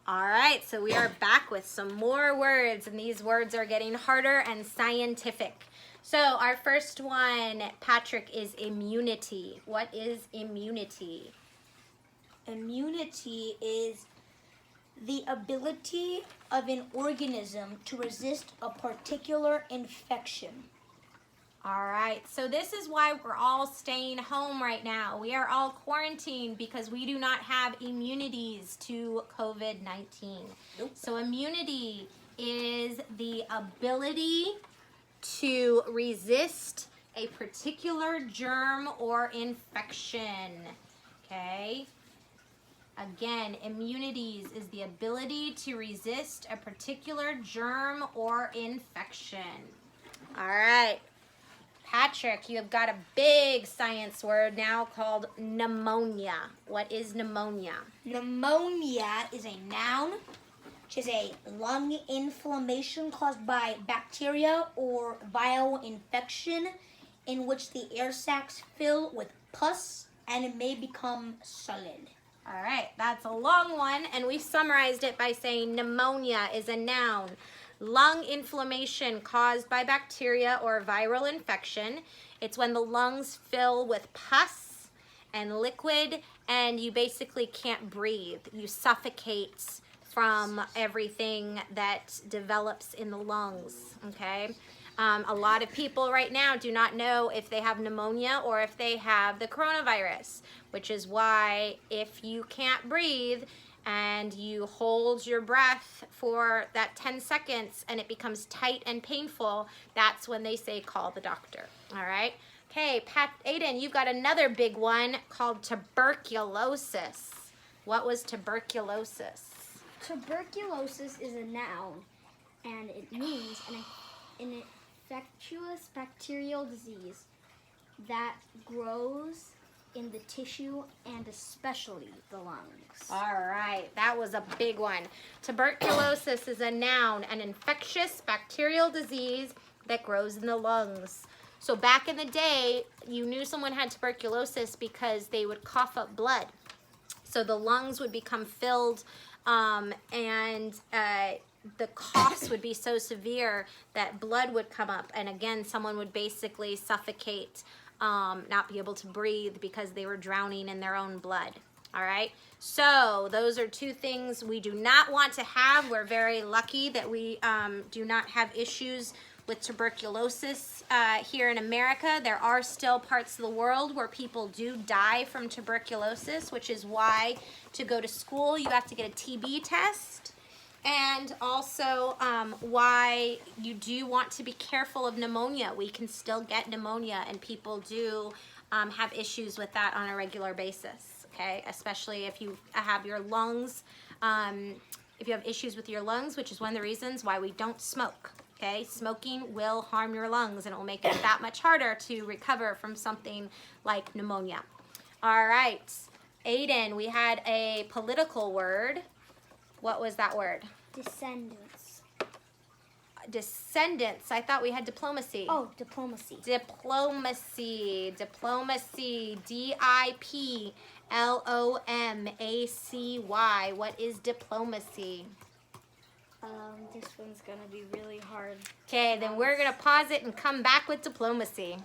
All right, so we are back with some more words, and these words are getting harder and scientific. So our first one, Patrick, is immunity. What is immunity? Immunity is the ability of an organism to resist a particular infection. All right, so this is why we're all staying home right now. We are all quarantined because we do not have immunities to COVID-19. Nope. So immunity is the ability to resist a particular germ or infection, okay? Again, immunities is the ability to resist a particular germ or infection. All right. Patrick, you have got a big science word now called pneumonia. What is pneumonia? Pneumonia is a noun, which is a lung inflammation caused by bacteria or viral infection in which the air sacs fill with pus and it may become solid. All right, that's a long one, and we summarized it by saying pneumonia is a noun. Lung inflammation caused by bacteria or viral infection. It's when the lungs fill with pus and liquid and you basically can't breathe. You suffocate from everything that develops in the lungs, okay? A lot of people right now do not know if they have pneumonia or if they have the coronavirus, which is why if you can't breathe and you hold your breath for that 10 seconds and it becomes tight and painful, that's when they say call the doctor, all right? Okay, Aiden, you've got another big one called tuberculosis. What was tuberculosis? Tuberculosis is a noun, and it means an infectious bacterial disease that grows in the tissue and especially the lungs. All right, that was a big one. Tuberculosis is a noun, an infectious bacterial disease that grows in the lungs. So back in the day, you knew someone had tuberculosis because they would cough up blood. So the lungs would become filled and the coughs would be so severe that blood would come up. And again, someone would basically suffocate, not be able to breathe because they were drowning in their own blood. All right, so those are two things we do not want to have. We're very lucky that we do not have issues with tuberculosis here in America. There are still parts of the world where people do die from tuberculosis, which is why to go to school you have to get a TB test. And also why you do want to be careful of pneumonia. We can still get pneumonia, and people do have issues with that on a regular basis, okay? Especially if you have your lungs, if you have issues with your lungs, which is one of the reasons why we don't smoke, okay? Smoking will harm your lungs, and it will make it that much harder to recover from something like pneumonia. All right, Aiden, we had a political word. What was that word? Descendants. Descendants. I thought we had diplomacy. Oh, diplomacy. Diplomacy. Diplomacy. D-I-P-L-O-M-A-C-Y. What is diplomacy? This one's gonna be really hard. Okay, then we're gonna pause it and come back with diplomacy.